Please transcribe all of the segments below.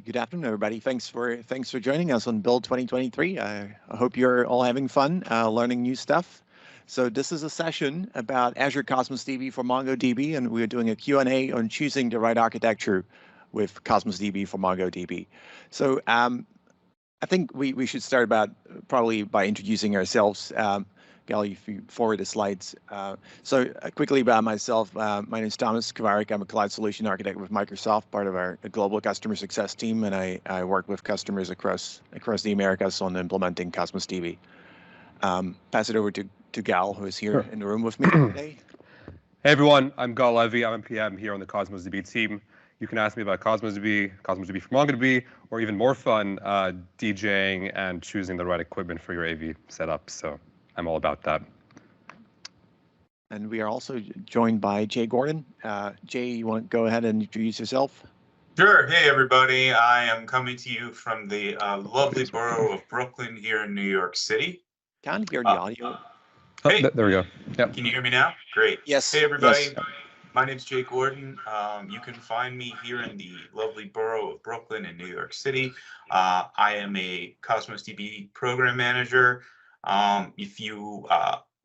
Good afternoon, everybody. Thanks for joining us on Build 2023. I hope you're all having fun learning new stuff. So this is a session about Azure Cosmos DB for MongoDB, and we're doing a Q&A on choosing the right architecture with Cosmos DB for MongoDB. So I think we should start probably by introducing ourselves. Gahl, if you forward the slides. Quickly about myself, my name is Tomas Kovarik. I'm a cloud solution architect with Microsoft, part of our global customer success team, and I work with customers across the Americas on implementing Cosmos DB. Pass it over to Gahl, who is here in the room with me today. Hey everyone, I'm Gahl Levy. I'm a PM here on the Cosmos DB team. You can ask me about Cosmos DB for MongoDB, or even more fun, DJing and choosing the right equipment for your AV setup. So I'm all about that. And we are also joined by Jay Gordon. Jay, you want to go ahead and introduce yourself? Sure. Hey, everybody. I am coming to you from the lovely borough of Brooklyn here in New York City. Can't hear the audio. Hey, there we go. Yep. Can you hear me now? Great. Yes. Hey, everybody. Yes. My name's Jay Gordon. You can find me here in the lovely borough of Brooklyn in New York City. I am a Cosmos DB program manager. If you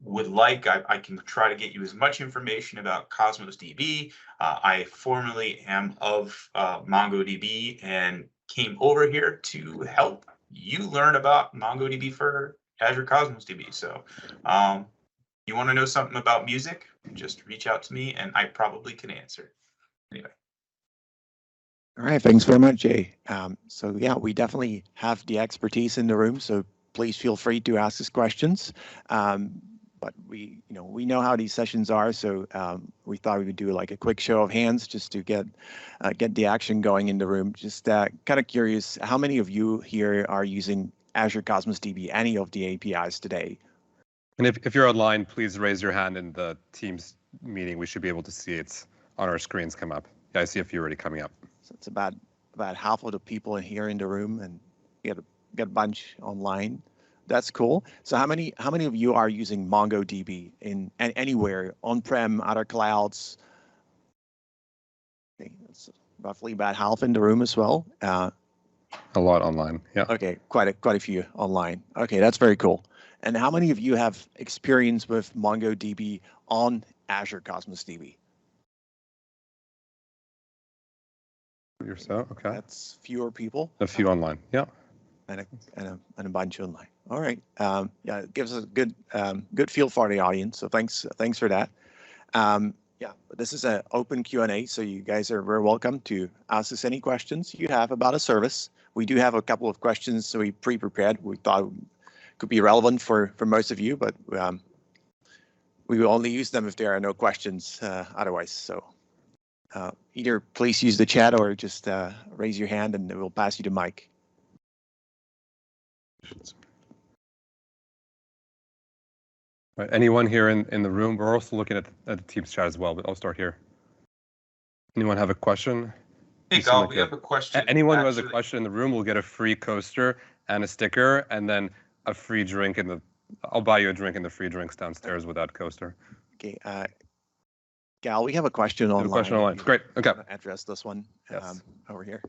would like, I can try to get you as much information about Cosmos DB. I formerly am of MongoDB and came over here to help you learn about MongoDB for Azure Cosmos DB. So you want to know something about music, just reach out to me and I probably can answer. Anyway. All right, thanks very much, Jay. So yeah, we definitely have the expertise in the room, so please feel free to ask us questions. But we know how these sessions are, so we thought we would do like a quick show of hands just to get the action going in the room. Just kind of curious, how many of you here are using Azure Cosmos DB, any of the APIs today? And if you're online, please raise your hand in the Teams meeting. We should be able to see it on our screens come up. Yeah, I see a few already coming up. So it's about half of the people here in the room, and we got a bunch online. That's cool. So how many of you are using MongoDB in anywhere, on-prem, other clouds? Okay, that's roughly about half in the room as well. A lot online, yeah. Okay, quite a few online. Okay, that's very cool. And how many of you have experience with MongoDB on Azure Cosmos DB? So, okay. That's fewer people. A few online, yeah. And a bunch online. All right. Yeah, it gives us a good feel for the audience. So thanks for that. Yeah, this is an open Q&A, so you guys are very welcome to ask us any questions you have about a service. We do have a couple of questions, so we pre-prepared. We thought could be relevant for most of you, but we will only use them if there are no questions otherwise. So either please use the chat or just raise your hand and we'll pass you the mic. Right, anyone here in the room? We're also looking at the Teams chat as well, but I'll start here. Anyone have a question? Hey, Gahl, we have a question. Anyone who has a question in the room will get a free coaster and a sticker, and then a free drink I'll buy you a drink and the free drinks downstairs with that coaster. Okay, Gahl, we have a question online. A question online. Great. Okay. Address this one over here.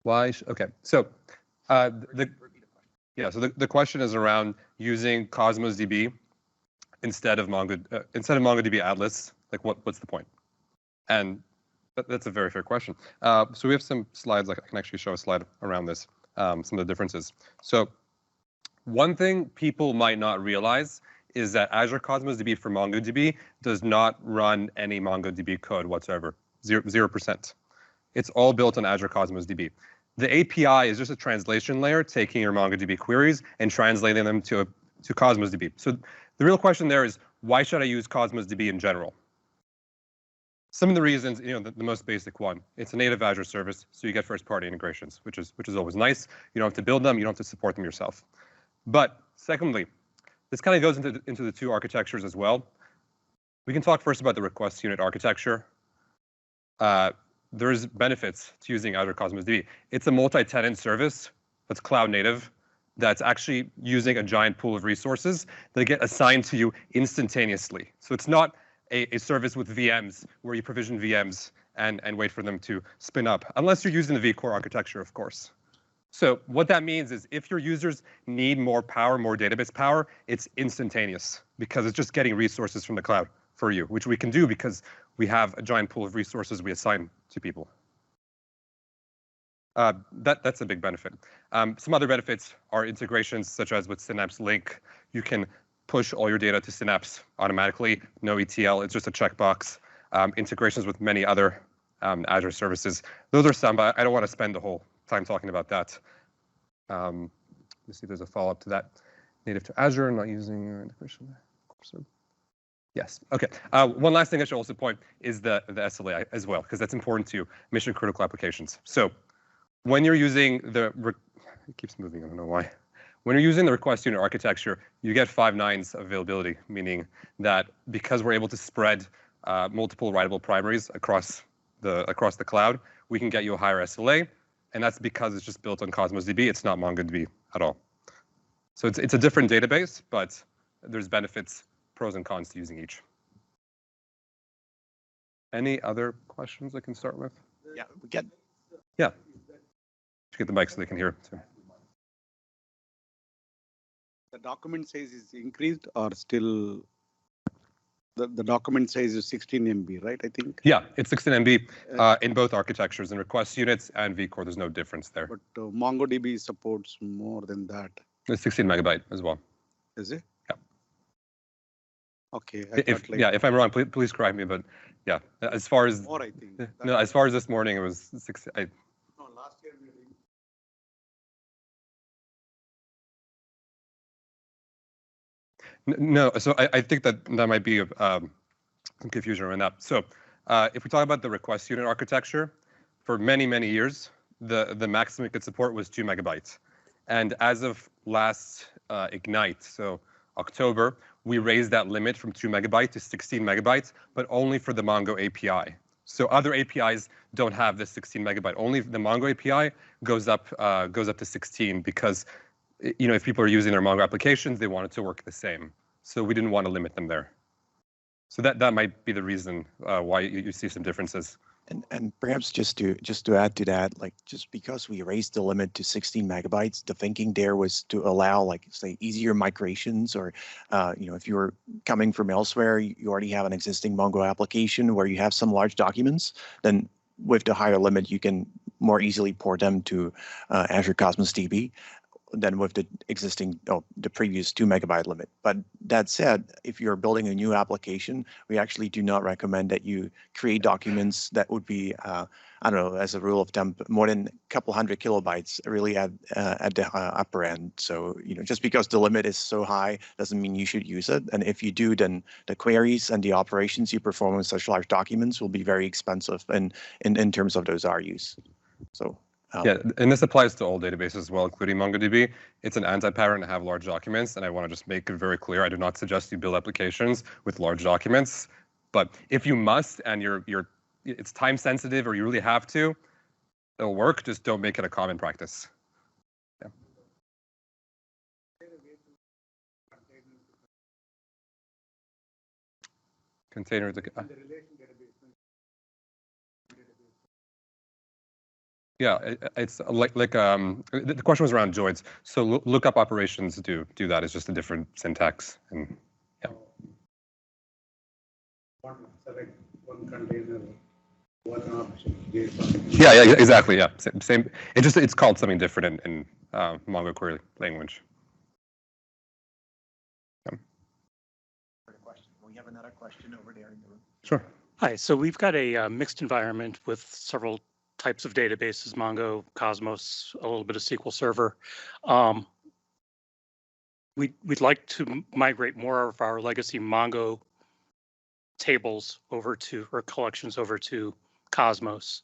Why? Okay. So the question is around using Cosmos DB instead of MongoDB Atlas. Like, what's the point? And that's a very fair question. So we have some slides. Like, I can actually show a slide around this. Some of the differences. So one thing people might not realize is that Azure Cosmos DB for MongoDB does not run any MongoDB code whatsoever, 0%. It's all built on Azure Cosmos DB. The API is just a translation layer, taking your MongoDB queries and translating them to Cosmos DB. So the real question there is, why should I use Cosmos DB in general? Some of the reasons, the most basic one, it's a native Azure service, so you get first-party integrations, which is always nice. You don't have to build them, you don't have to support them yourself. But secondly, this kind of goes into the two architectures as well. We can talk first about the request unit architecture. There's benefits to using Azure Cosmos DB. It's a multi-tenant service that's cloud native, that's actually using a giant pool of resources that get assigned to you instantaneously. So it's not a service with VMs where you provision VMs and wait for them to spin up, unless you're using the vCore architecture, of course. So what that means is if your users need more power, more database power, it's instantaneous because it's just getting resources from the cloud for you, which we can do because we have a giant pool of resources we assign to people. That's a big benefit. Some other benefits are integrations such as with Synapse Link. You can push all your data to Synapse automatically, no ETL, it's just a checkbox. Integrations with many other Azure services. Those are some, but I don't want to spend the whole time talking about that. Let's see if there's a follow-up to that. Native to Azure, not using integration. Yes, okay. One last thing I should also point is the SLA as well, because that's important to mission critical applications. So when you're using the, it keeps moving, I don't know why. When you're using the request unit architecture, you get 5 nines availability, meaning that because we're able to spread multiple writable primaries across the cloud, we can get you a higher SLA, and that's because it's just built on Cosmos DB. It's not MongoDB at all. So it's a different database, but there's benefits, pros and cons to using each. Any other questions I can start with? Yeah, we get. Yeah. Get the mic so they can hear too. The document size is increased or still the document size is 16 MB, right? I think. Yeah, it's 16 MB in both architectures, in request units and vCore. There's no difference there. But MongoDB supports more than that. It's 16 megabyte as well. Is it? Yeah. Okay. If I'm wrong, please correct me. But yeah, as far as more, I think. No, as far as this morning, it was 6. No, last year we No, so I think that might be some confusion around that. So if we talk about the request unit architecture, for many, many years, the maximum it could support was 2 megabytes. And as of last Ignite, so October, we raised that limit from 2 megabytes to 16 megabytes, but only for the Mongo API. So other APIs don't have this 16 megabyte. Only the Mongo API goes up to 16 because if people are using their Mongo applications, they want it to work the same. So we didn't want to limit them there. So that might be the reason why you see some differences. And perhaps just to add to that, like just because we raised the limit to 16 megabytes, the thinking there was to allow, like, say, easier migrations, or if you're coming from elsewhere, you already have an existing Mongo application where you have some large documents, then with the higher limit, you can more easily port them to Azure Cosmos DB than with the existing, the previous 2 megabyte limit. But that said, if you're building a new application, we actually do not recommend that you create documents that would be, I don't know, as a rule of thumb, more than a couple hundred kilobytes really at the upper end. So, just because the limit is so high doesn't mean you should use it. And if you do, then the queries and the operations you perform with such large documents will be very expensive in terms of those RUs. So. Yeah, and this applies to all databases as well, including MongoDB. It's an anti-pattern to have large documents, and I want to just make it very clear. I do not suggest you build applications with large documents, but if you must and it's time sensitive or you really have to, it'll work. Just don't make it a common practice. Yeah. Containers. Yeah, it's like the question was around joins. So lookup operations do that. It's just a different syntax. And yeah. Select one container, one option. Yeah, exactly. Yeah, same. It's called something different in Mongo query language. Yeah. We have another question over there in the room. Sure. Hi. So we've got a mixed environment with several types of databases, Mongo, Cosmos, a little bit of SQL Server. We'd like to migrate more of our legacy Mongo tables over to, or collections over to Cosmos.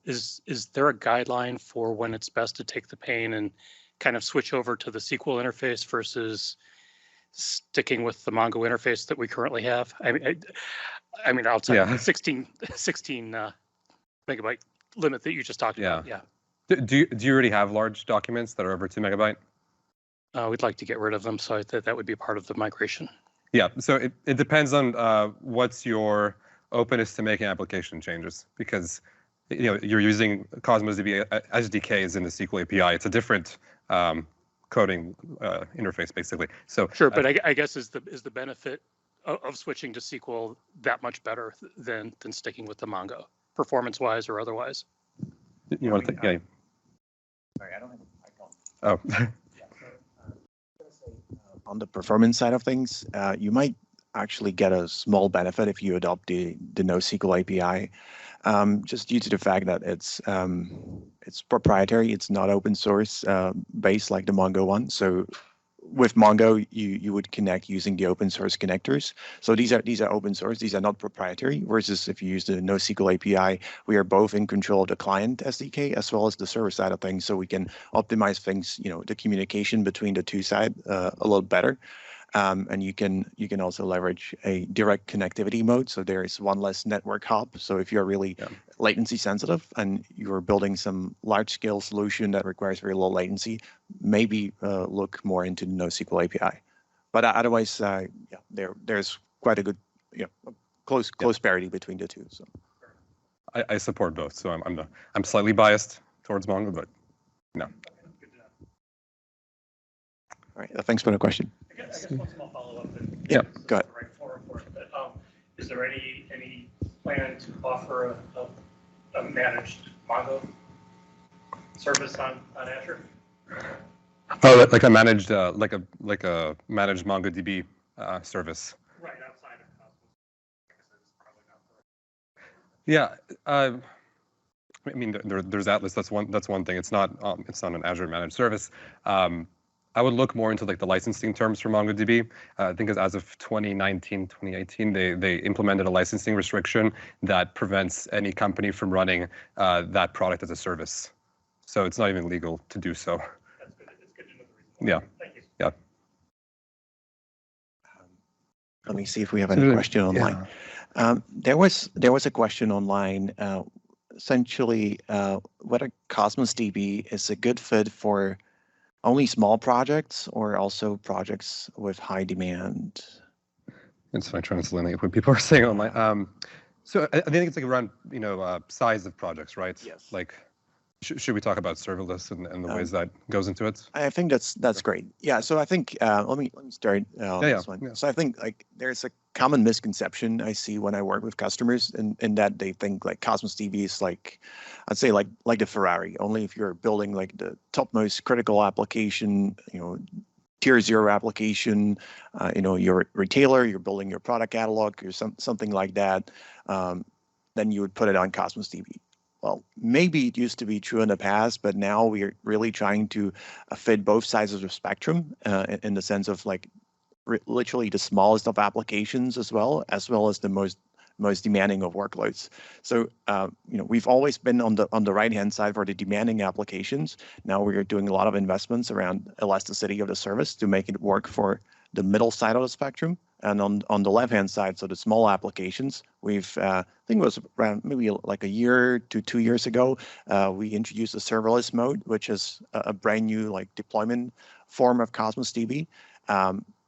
Is there a guideline for when it's best to take the pain and kind of switch over to the SQL interface versus sticking with the Mongo interface that we currently have? I mean, outside Yeah. 16 megabyte limit that you just talked about. Yeah. Do you already have large documents that are over 2 megabyte? We'd like to get rid of them, so that would be part of the migration. Yeah. So it depends on what's your openness to making application changes, because you're using Cosmos DB SDKs in the SQL API. It's a different coding interface, basically. So sure, but I guess is the benefit of switching to SQL that much better than sticking with the Mongo, performance-wise or otherwise? You want to think? Yeah. Sorry, I don't have a microphone. Oh. On the performance side of things, you might actually get a small benefit if you adopt the NoSQL API, just due to the fact that it's proprietary. It's not open source based like the Mongo one. So with Mongo, you would connect using the open source connectors. So these are open source. These are not proprietary. Versus if you use the NoSQL API, we are both in control of the client SDK as well as the server side of things. So we can optimize things, the communication between the two sides a little better. And you can also leverage a direct connectivity mode. So there is one less network hop. So if you're really latency sensitive and you're building some large scale solution that requires very low latency, maybe look more into the NoSQL API. But otherwise, there's quite a good, close parity between the two. So I support both. So I'm slightly biased towards Mongo, but no. All right. Thanks for the question. I guess one small follow-up. Yeah, go ahead. Right forum for it, but, is there any plan to offer a managed Mongo service on Azure? Oh, like a managed like a managed MongoDB service. Right outside of Cosmos. I guess that's probably not the Yeah, I mean, there's Atlas. That's one thing. It's not an Azure managed service. I would look more into like the licensing terms for MongoDB. I think as of 2019, 2018, they implemented a licensing restriction that prevents any company from running that product as a service. So it's not even legal to do so. That's good. It's good to know the reason why. Yeah. Thank you. Yeah. Let me see if we have any question online. Yeah. There was a question online, essentially whether Cosmos DB is a good fit for only small projects or also projects with high demand. It's fine translating what people are saying online. So I think it's like around size of projects, right? Yes. Like, should we talk about serverless and the ways that goes into it? I think that's great. Yeah. So I think let me start this one. Yeah. So I think like there's a common misconception I see when I work with customers, in that they think like Cosmos DB is like, I'd say like the Ferrari. Only if you're building like the topmost critical application, tier 0 application, you're a retailer, you're building your product catalog or something like that, then you would put it on Cosmos DB. Well, maybe it used to be true in the past, but now we're really trying to fit both sides of the spectrum in the sense of like literally the smallest of applications as well as the most demanding of workloads. So we've always been on the right hand side for the demanding applications. Now we are doing a lot of investments around elasticity of the service to make it work for the middle side of the spectrum. And on the left hand side, so the small applications, we've I think it was around maybe like a year to 2 years ago, we introduced a serverless mode, which is a brand new like deployment form of Cosmos DB.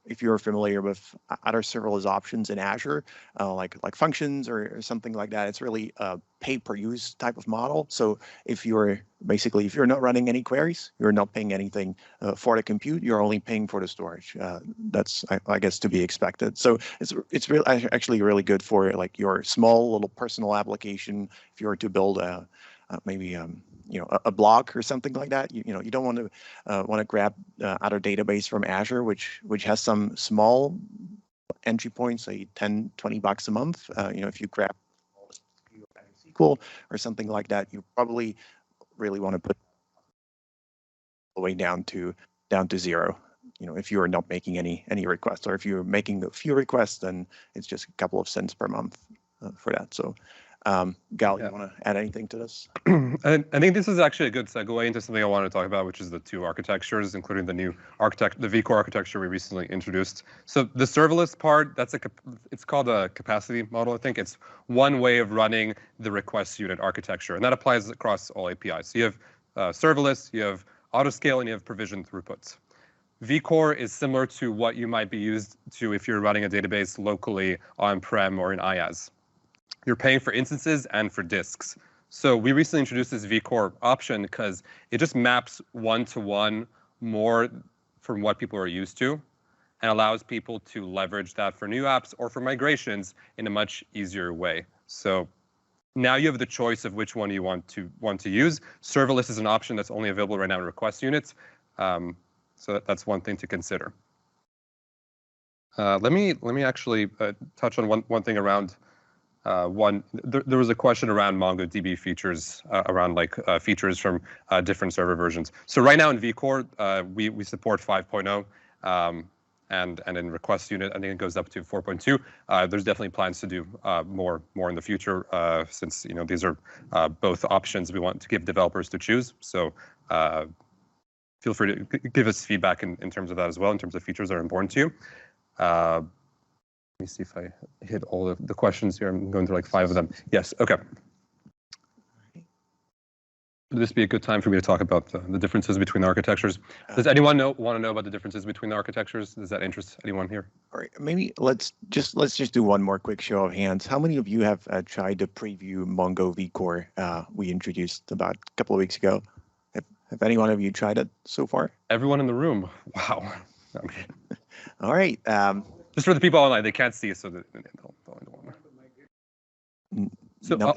If you're familiar with other serverless options in Azure, like functions or something like that, it's really a pay-per-use type of model. So if you're not running any queries, you're not paying anything for the compute. You're only paying for the storage. That's I guess to be expected. So it's really actually really good for like your small little personal application. If you were to build maybe a blog or something like that, you don't want to grab other database from Azure, which has some small entry points, say $10-20 a month. If you grab SQL or something like that, you probably really want to put the way down to zero. If you are not making any requests, or if you're making a few requests, then it's just a couple of cents per month for that. So Gahl, you want to add anything to this? I think this is actually a good segue into something I want to talk about, which is the two architectures, including the new the vCore architecture we recently introduced. So the serverless part, it's called a capacity model. I think it's one way of running the request unit architecture, and that applies across all APIs. So you have serverless, you have autoscale, and you have provision throughputs. vCore is similar to what you might be used to if you're running a database locally on-prem or in IaaS. you're paying for instances and for disks. So we recently introduced this vCore option because it just maps one-to-one more from what people are used to and allows people to leverage that for new apps or for migrations in a much easier way. So now you have the choice of which one you want to use. Serverless is an option that's only available right now in request units. So that's one thing to consider. Let me actually touch on one thing around there was a question around MongoDB features around features from different server versions. So right now in vCore we support 5.0 and in request unit I think it goes up to 4.2. There's definitely plans to do more in the future since these are both options we want to give developers to choose. So feel free to give us feedback in terms of that as well, in terms of features that are important to you. Let me see if I hit all of the questions here. I'm going through like 5 of them. Yes, okay. Would this be a good time for me to talk about the differences between the architectures? Does anyone want to know about the differences between the architectures? Does that interest anyone here? All right, maybe let's just do one more quick show of hands. How many of you have tried to preview Mongo vCore we introduced about a couple of weeks ago? Have any one of you tried it so far? Everyone in the room. Wow. Okay. All right. Just for the people online, they can't see us, so they'll So, no,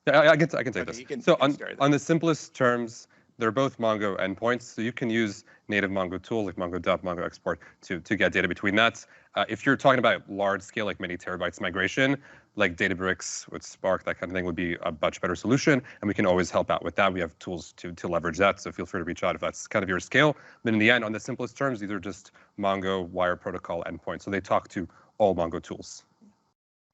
I can take this. So on the simplest terms, they're both Mongo endpoints. So you can use native Mongo tools like MongoDB, Mongo Export to get data between that. If you're talking about large scale, like many terabytes migration, like Databricks with Spark, that kind of thing would be a much better solution. And we can always help out with that. We have tools to leverage that. So feel free to reach out if that's kind of your scale. But in the end, on the simplest terms, these are just Mongo wire protocol endpoints. So they talk to all Mongo tools.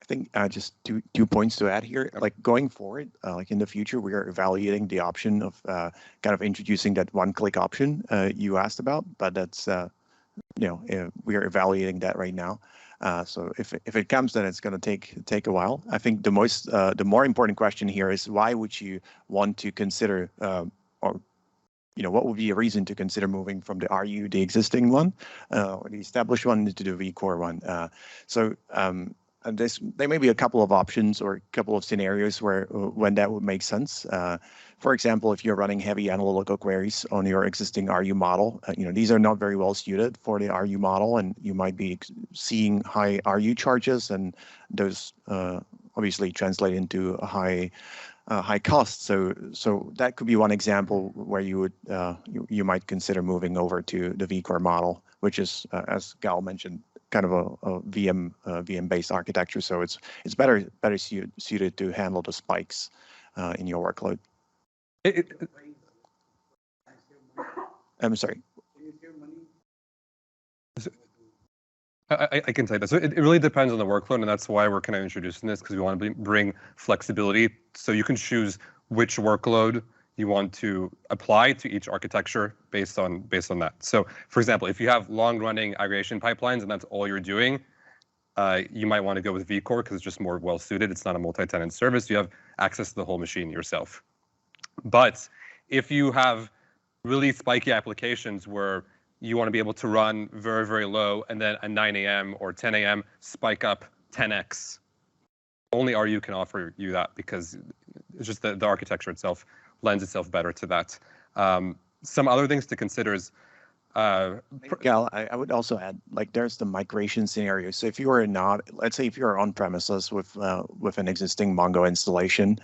I think just two points to add here. Like going forward, like in the future, we are evaluating the option of kind of introducing that one-click option you asked about, but that's we are evaluating that right now. So if it comes, then it's going to take a while. I think the more important question here is why would you want to consider or what would be a reason to consider moving from the RU, the existing one, or the established one, to the vCore one? And there may be a couple of options or a couple of scenarios when that would make sense. For example, if you're running heavy analytical queries on your existing RU model, these are not very well suited for the RU model, and you might be seeing high RU charges, and those obviously translate into a high cost. So that could be one example where you would you might consider moving over to the vCore model, which is, as Gahl mentioned, kind of a VM-based architecture. So it's better suited to handle the spikes in your workload. I'm sorry. I can say that. So it really depends on the workload, and that's why we're kind of introducing this, because we want to bring flexibility. So you can choose which workload you want to apply to each architecture based on that. So for example, if you have long-running aggregation pipelines and that's all you're doing, you might want to go with vCore because it's just more well-suited. It's not a multi-tenant service. You have access to the whole machine yourself. But if you have really spiky applications where you want to be able to run very, very low, and then at 9 a.m. or 10 a.m. spike up 10x, only RU can offer you that because it's just the architecture itself lends itself better to that. Some other things to consider is Gahl, I would also add, like, there's the migration scenario. So if you are not, let's say if you're on premises with an existing Mongo installation,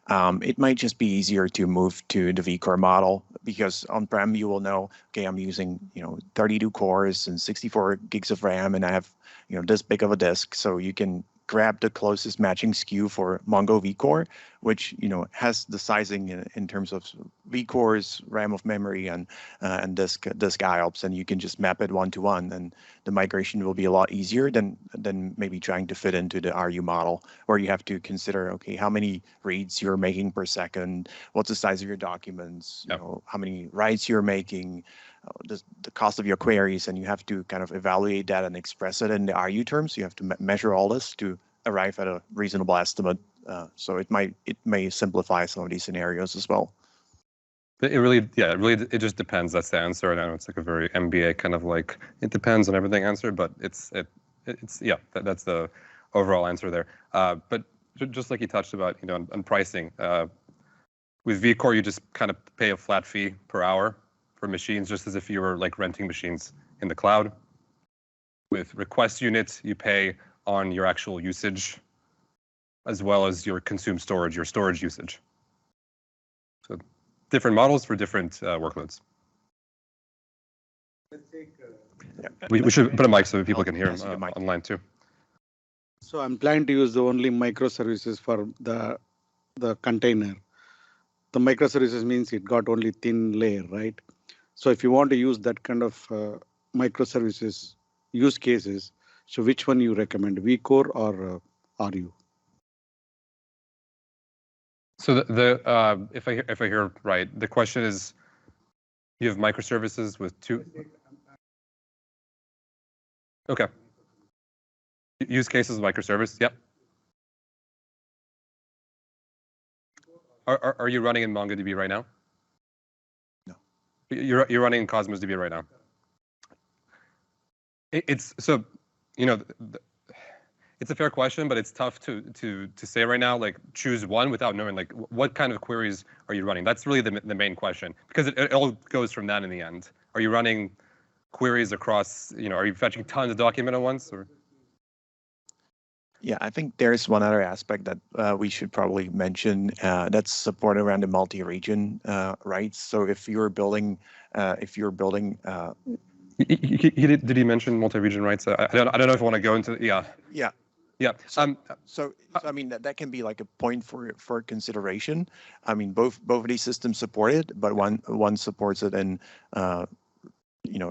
it might just be easier to move to the vCore model, because on-prem you will know, okay, I'm using 32 cores and 64 gigs of RAM, and I have this big of a disk, so you can grab the closest matching SKU for Mongo vCore, which has the sizing in terms of vCore's RAM of memory and disk IOPS, and you can just map it one-to-one, and the migration will be a lot easier than maybe trying to fit into the RU model, where you have to consider, okay, how many reads you're making per second, what's the size of your documents, how many writes you're making, the cost of your queries, and you have to kind of evaluate that and express it in the RU terms. You have to measure all this to arrive at a reasonable estimate. So it may simplify some of these scenarios as well. But it just depends. That's the answer. And I know it's like a very MBA kind of like, it depends on everything answer, but that's the overall answer there. But just like you touched about, on pricing, with vCore, you just kind of pay a flat fee per hour for machines, just as if you were like renting machines in the cloud. With request units, you pay on your actual usage, as well as your consumed storage, your storage usage. So different models for different workloads. We should put a mic so that people can hear him online too. So I'm planning to use the only microservices for the container. The microservices means it got only thin layer, right? So if you want to use that kind of microservices use cases, so which one you recommend, vCore or RU? So if I hear right, the question is, you have microservices with two. Okay. Use cases microservice. Yep. Are you running in MongoDB right now? No. You're running in Cosmos DB right now. It's so, it's a fair question, but it's tough to say right now. Like, choose one without knowing like what kind of queries are you running. That's really the main question, because it all goes from that in the end. Are you running queries across? Are you fetching tons of document at once, or? Yeah, I think there's one other aspect that we should probably mention that's support around the multi-region rights. So if you're building, did he mention multi-region rights? I don't know if I want to go into. Yeah. So I mean that can be like a point for consideration. I mean both of these systems support it, but one supports it in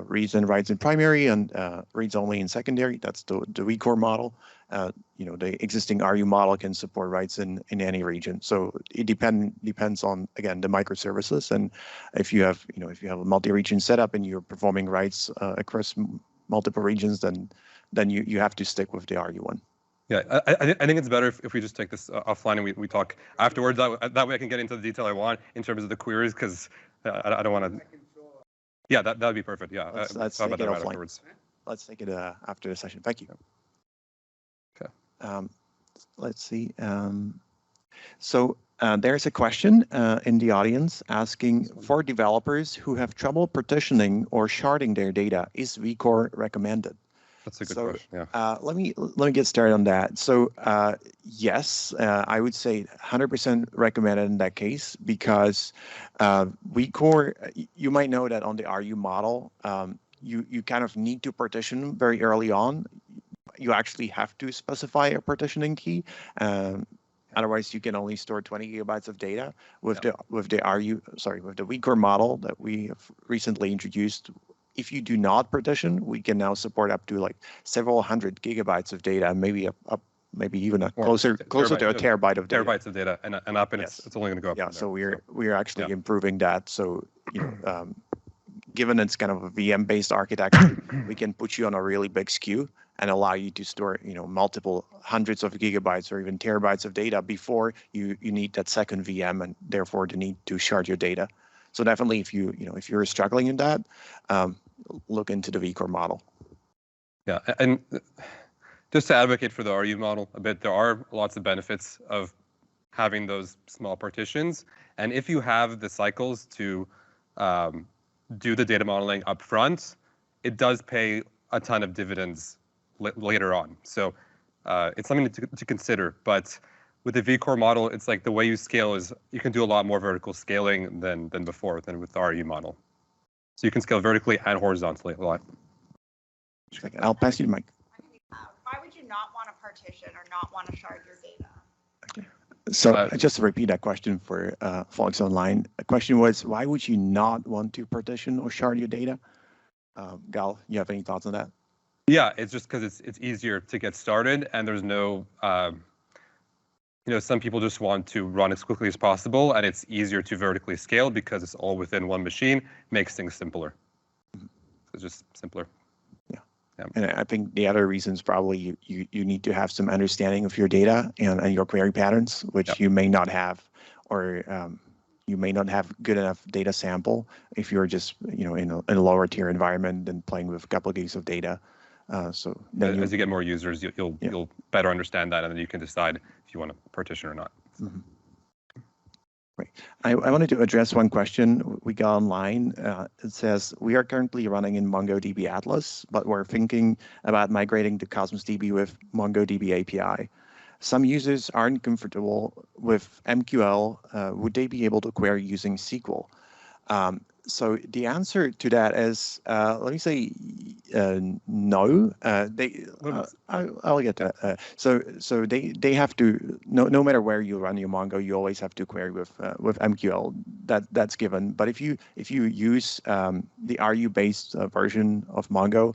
reads and writes in primary and reads only in secondary. That's the vCore model. The existing RU model can support writes in any region. So it depends on, again, the microservices. And if you have a multi-region setup and you're performing writes across multiple regions, then you have to stick with the RU one. Yeah, I think it's better if we just take this offline and we talk afterwards. That way I can get into the detail I want in terms of the queries, because I don't want to. Yeah, that would be perfect. Yeah, let's talk take about it that right offline. afterwards. Let's take it after the session. Thank you. Okay. Let's see. So there's a question in the audience asking, for developers who have trouble partitioning or sharding their data, is vCore recommended? That's a good question. Yeah. Let me get started on that. So yes, I would say 100% recommended in that case, because vCore, you might know that on the RU model, you kind of need to partition very early on. You actually have to specify a partitioning key. Otherwise, you can only store 20 gigabytes of data. With the vCore model that we have recently introduced, if you do not partition, we can now support up to like several hundred gigabytes of data, maybe maybe even closer to a terabyte of data. Terabytes of data, and up, and yes. it's only going to go up. Yeah, so we're actually improving that. So given it's kind of a VM-based architecture, we can put you on a really big SKU and allow you to store multiple hundreds of gigabytes or even terabytes of data before you need that second VM, and therefore the need to shard your data. So definitely, if you're struggling in that, look into the vCore model. Yeah, and just to advocate for the RU model a bit, there are lots of benefits of having those small partitions, and if you have the cycles to do the data modeling up front, it does pay a ton of dividends later on. So it's something to consider. But with the vCore model, it's like the way you scale is you can do a lot more vertical scaling than before, than with the RU model. So you can scale vertically and horizontally a lot. I'll pass you the mic. Why would you not want to partition or not want to shard your data? Okay. So just to repeat that question for folks online, the question was, why would you not want to partition or shard your data? Gahl, you have any thoughts on that? Yeah, it's just because it's easier to get started, and there's no, some people just want to run as quickly as possible, and it's easier to vertically scale because it's all within one machine, makes things simpler. So it's just simpler. Yeah. And I think the other reason is probably you need to have some understanding of your data and your query patterns, which you may not have, or you may not have good enough data sample if you're just in a lower tier environment and playing with a couple of gigs of data. So then as you get more users, you'll better understand that, and then you can decide if you want to partition or not. Mm-hmm. Right. I wanted to address one question we got online. It says, we are currently running in MongoDB Atlas, but we're thinking about migrating to Cosmos DB with MongoDB API. Some users aren't comfortable with MQL. Would they be able to query using SQL? So the answer to that is, let me say no. I'll get to that. So they have to, no matter where you run your Mongo, you always have to query with MQL. That's given. But if you use the RU-based version of Mongo,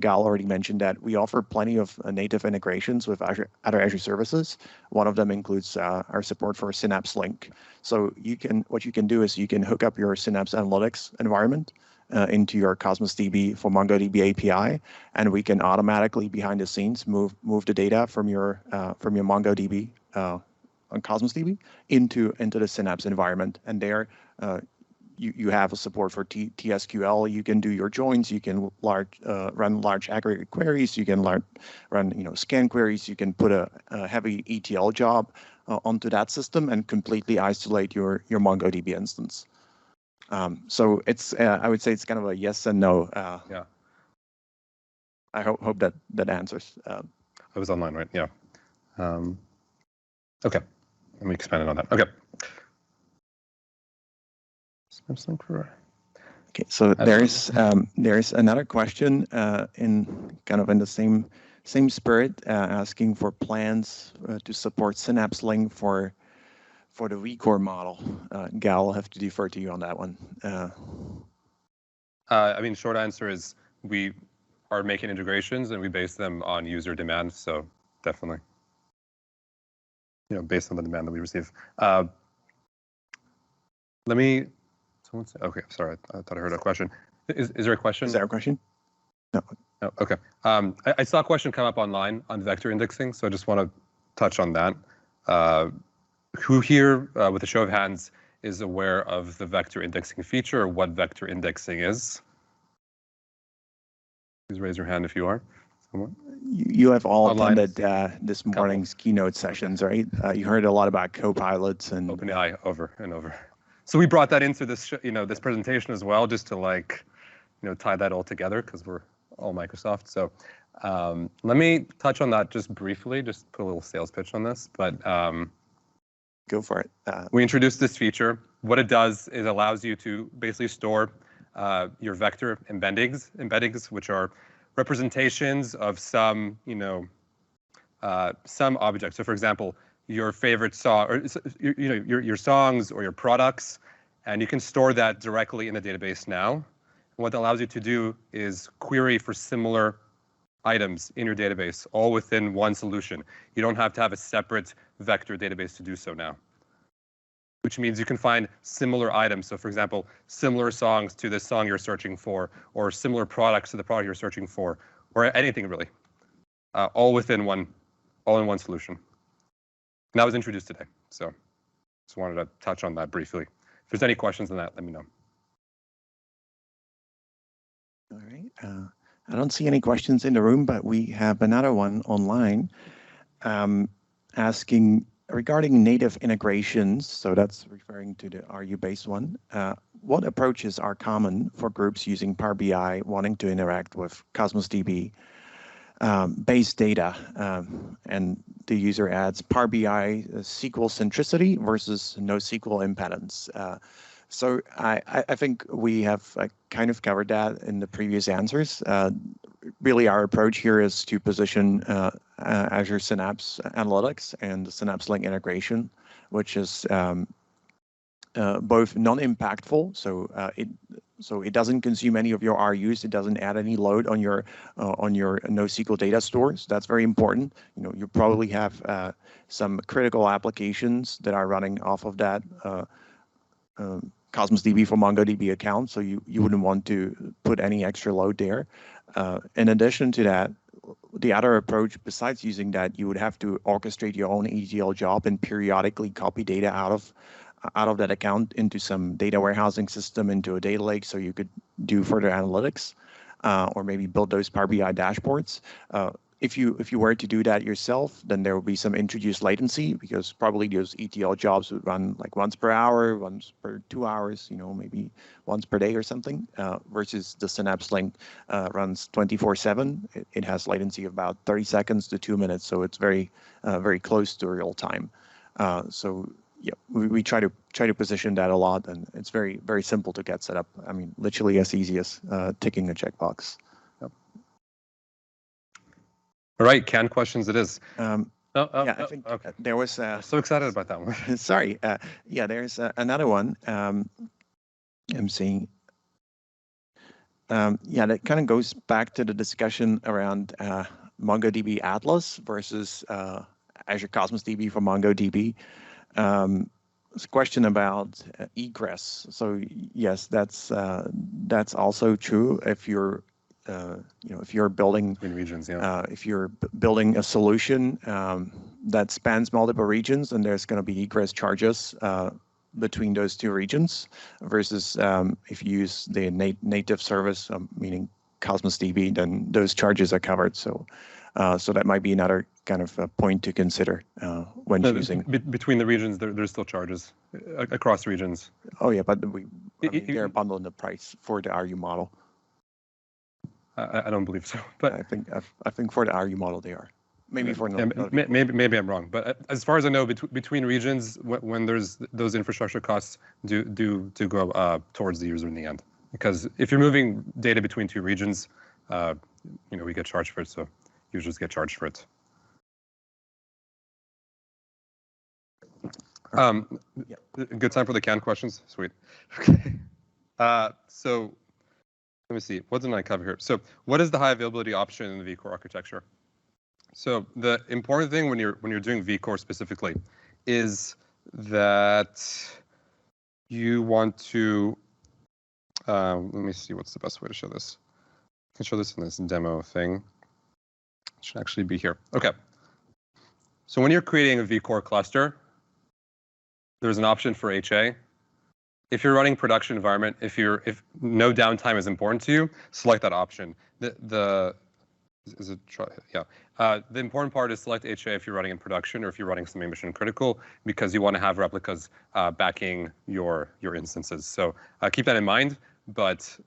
Gahl already mentioned that we offer plenty of native integrations with other Azure services. One of them includes our support for Synapse Link. So what you can do is you can hook up your Synapse Analytics environment into your Cosmos DB for MongoDB API, and we can automatically behind the scenes move the data from your MongoDB on Cosmos DB into the Synapse environment, and there you have a support for TSQL. You can do your joins. You can run large aggregate queries. You can run scan queries. You can put a heavy ETL job onto that system and completely isolate your MongoDB instance. So it's I would say it's kind of a yes and no. Yeah. I hope that answers. I was online, right? Yeah. Okay. Let me expand on that. Okay. Okay, so there's another question in the same spirit, asking for plans to support Synapse Link for the vCore model. Gahl, I'll have to defer to you on that one. I mean, short answer is we are making integrations and we base them on user demand. So definitely, based on the demand that we receive. Let me. Someone say, okay, sorry, I thought I heard a question. Is there a question? Is there a question? No. Oh, okay. I saw a question come up online on vector indexing, so I just want to touch on that. Who here, with a show of hands, is aware of the vector indexing feature or what vector indexing is? Please raise your hand if you are. Someone? You have all Online. attended this morning's keynote sessions, right? You heard a lot about copilots and OpenAI over and over. So we brought that into this, this presentation as well, just to tie that all together because we're all Microsoft. So let me touch on that just briefly, just put a little sales pitch on this. But go for it. We introduced this feature. What it does is allows you to basically store your vector embeddings, which are representations of some, some object. So for example, your favorite song, or your songs or your products, and you can store that directly in the database now. And what that allows you to do is query for similar items in your database, all within one solution. You don't have to have a separate vector database to do so now, which means you can find similar items. So for example, similar songs to the song you're searching for, or similar products to the product you're searching for, or anything really, all in one solution. And that was introduced today, so just wanted to touch on that briefly. If there's any questions on that, let me know. All right. I don't see any questions in the room, but we have another one online asking regarding native integrations. So that's referring to the RU-based one. What approaches are common for groups using Power BI wanting to interact with Cosmos DB base data? And the user adds Power BI SQL centricity versus NoSQL impedance. So I think we have kind of covered that in the previous answers. Really, our approach here is to position Azure Synapse Analytics and the Synapse Link integration, which is both non-impactful, so it doesn't consume any of your RUs. It doesn't add any load on your NoSQL data stores. That's very important. You probably have some critical applications that are running off of that Cosmos DB for MongoDB account, so you wouldn't want to put any extra load there. In addition to that, the other approach, besides using that, you would have to orchestrate your own ETL job and periodically copy data out of that account into some data warehousing system, into a data lake, so you could do further analytics. or maybe build those Power BI dashboards. If you were to do that yourself, then there will be some introduced latency because probably those ETL jobs would run like once per hour, once per 2 hours, maybe once per day or something, versus the Synapse link runs 24/7. It has latency of about 30 seconds to 2 minutes, so it's very close to real time. So yeah, we try to position that a lot, and it's very simple to get set up. I mean, literally as easy as ticking a checkbox. All right, canned questions it is. Yeah, I think okay. there was. I'm so excited about that one. Sorry. Yeah, there's another one. I'm seeing. Yeah, that kind of goes back to the discussion around MongoDB Atlas versus Azure Cosmos DB for MongoDB. It's a question about egress. So yes, that's also true if you're if you're building between regions, yeah. If you're building a solution that spans multiple regions, then there's going to be egress charges between those two regions, versus if you use the native service, meaning Cosmos DB, then those charges are covered. So that might be another kind of point to consider when choosing. Between the regions, there's still charges across regions. Oh yeah, but they're bundled in the price for the RU model. I don't believe so, but I think for the RU model they are. Maybe for maybe I'm wrong, but as far as I know, between regions, when there's those infrastructure costs do go towards the user in the end. Because if you're moving data between two regions, we get charged for it, so users get charged for it. Good time for the canned questions. Sweet. Okay. So. Let me see, what didn't I cover here? So what is the high availability option in the vCore architecture? So the important thing when you're doing vCore specifically is that you want to, let me see what's the best way to show this. I can show this in this demo thing. It should actually be here. Okay. So when you're creating a vCore cluster, there's an option for HA. If you're running production environment, if no downtime is important to you, select that option. The important part is select HA if you're running in production or if you're running something mission critical, because you want to have replicas backing your instances. So keep that in mind. But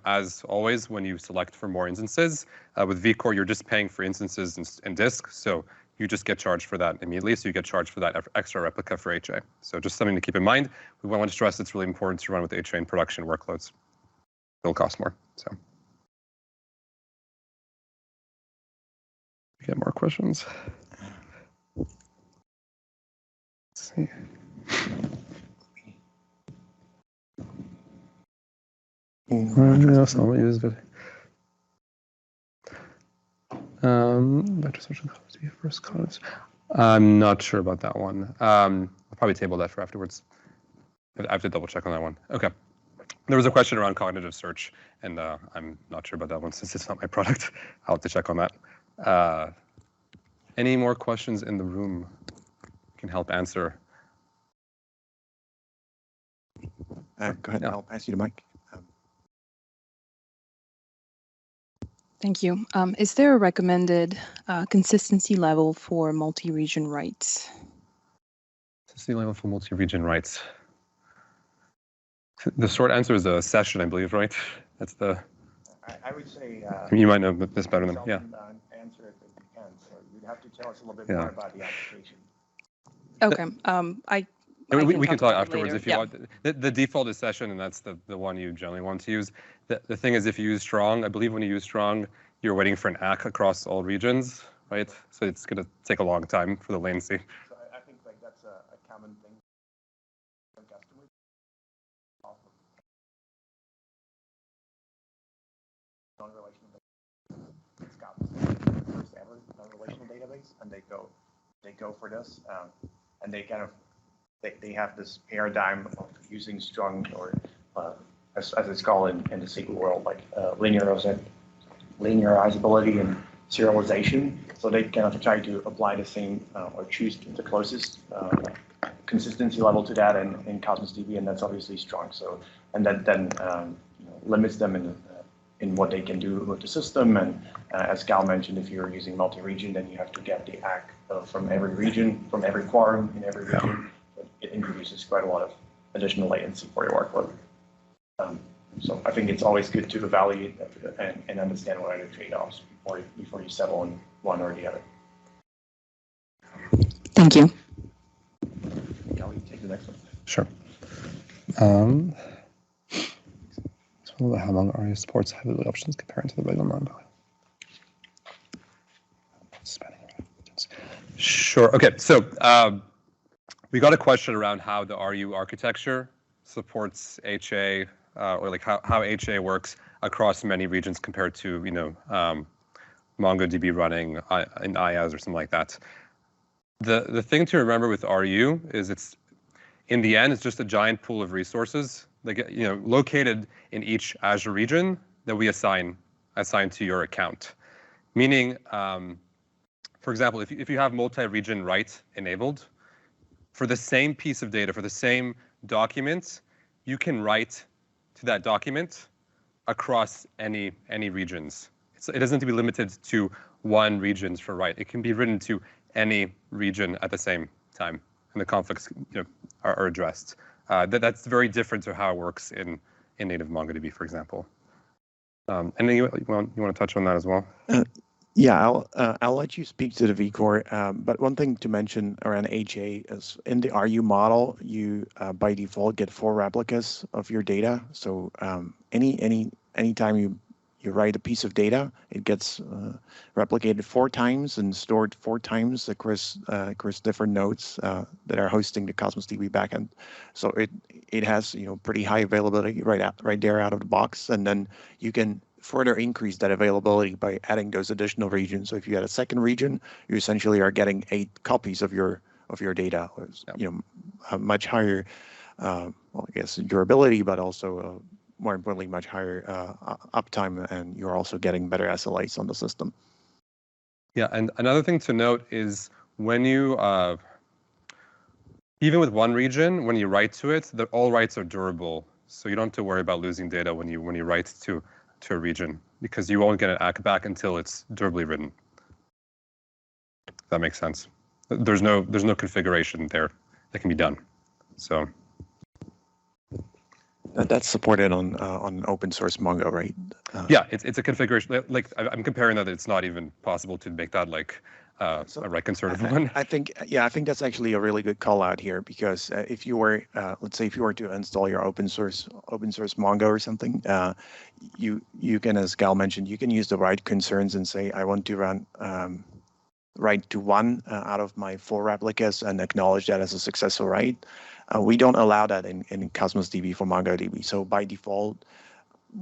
as always, when you select for more instances with vCore, you're just paying for instances and disk. So you just get charged for that immediately, so you get charged for that extra replica for HA. So just something to keep in mind. We want to stress it's really important to run with HA in production workloads. It'll cost more. So, we get more questions. Let's see. I'll use it. Vector search to be first comments. I'm not sure about that one. I'll probably table that for afterwards. I have to double check on that one. Okay. There was a question around cognitive search, and I'm not sure about that one since it's not my product. I'll have to check on that. Any more questions in the room? Can help answer. Go ahead. I'll pass you the mic. Thank you. Is there a recommended consistency level for multi-region writes? Consistency level for multi-region writes. The short answer is a session, I believe, right? That's the. I would say. You might know this better than yeah. Answer it if you can. So you'd have to tell us a little bit more about the application. Okay. We can talk afterwards later. if you want. The default is session, and that's the one you generally want to use. The thing is, if you use strong, I believe when you use strong, you're waiting for an ACK across all regions, right? So it's going to take a long time for the latency. So I think like that's a common thing for customers. It's got the first ever relational database, and they go for this, and they kind of. They have this paradigm of using strong, or as it's called in the SQL world, like linearizability and serialization. So they kind of try to apply the same or choose the closest consistency level to that in Cosmos DB, and that's obviously strong. So and that then limits them in what they can do with the system. And as Gahl mentioned, if you're using multi-region, then you have to get the ACK from every region, from every quorum in every region. It introduces quite a lot of additional latency for your workload. So I think it's always good to evaluate and understand what are the trade-offs before you settle on one or the other. Thank you. Gahl, you take the next one. Sure. So how long ARIA supports high-level options compared to the regular Mongo? Sure. Okay. So we got a question around how the RU architecture supports HA, or like how HA works across many regions compared to MongoDB running in IaaS or something like that. The thing to remember with RU is it's in the end it's just a giant pool of resources located in each Azure region that we assign to your account. Meaning, for example, if you have multi-region write enabled, for the same piece of data, for the same document, you can write to that document across any regions. It doesn't have to be limited to one region for write. It can be written to any region at the same time, and the conflicts are addressed. That's very different to how it works in native MongoDB, for example. And then you want to touch on that as well? Yeah, I'll let you speak to the vCore, but one thing to mention around HA is in the RU model, you by default get 4 replicas of your data. So anytime you write a piece of data, it gets replicated 4 times and stored 4 times across different nodes that are hosting the Cosmos DB backend. So it has pretty high availability right there out of the box, and then you can further increase that availability by adding those additional regions. So if you add a second region, you essentially are getting 8 copies of your data. A much higher, well, I guess durability, but also more importantly, much higher uptime, and you're also getting better SLAs on the system. Yeah, and another thing to note is when you, even with one region, when you write to it, all writes are durable. So you don't have to worry about losing data when you write to a region, because you won't get an ACK back until it's durably written. If that makes sense. There's no configuration there that can be done. So. That's supported on open source Mongo, right? Yeah, it's a configuration. Like I'm comparing that it's not even possible to make that like a write conservative one. I think that's actually a really good call out here, because if you were, let's say, if you were to install your open source Mongo or something, you can, as Gahl mentioned, you can use the write concerns and say, I want to run write to 1 out of my 4 replicas and acknowledge that as a successful write. We don't allow that in Cosmos DB for MongoDB. So by default,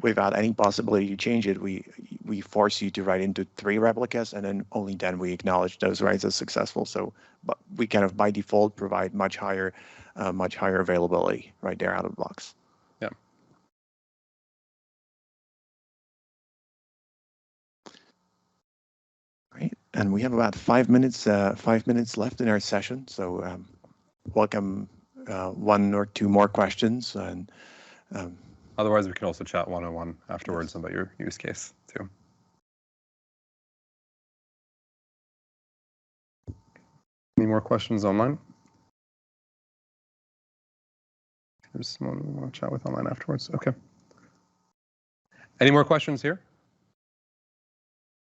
without any possibility to change it, we force you to write into 3 replicas, and then only then we acknowledge those writes as successful. So, but we kind of by default provide much higher availability right there out of the box. Yeah. Right, and we have about 5 minutes left in our session. So welcome 1 or 2 more questions, and. Otherwise, we can also chat one-on-one afterwards about your use case too. Any more questions online? There's someone we want to chat with online afterwards. Okay. Any more questions here?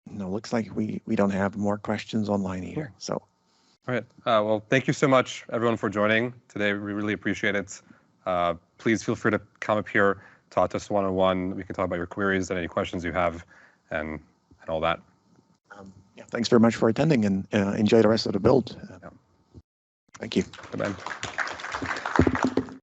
No, looks like we don't have more questions online either. So. All right. Well, thank you so much, everyone, for joining today. We really appreciate it. Please feel free to come up here, talk to us one-on-one. We can talk about your queries and any questions you have, and all that. Yeah, thanks very much for attending, and enjoy the rest of the build. Yeah. Thank you. Goodbye.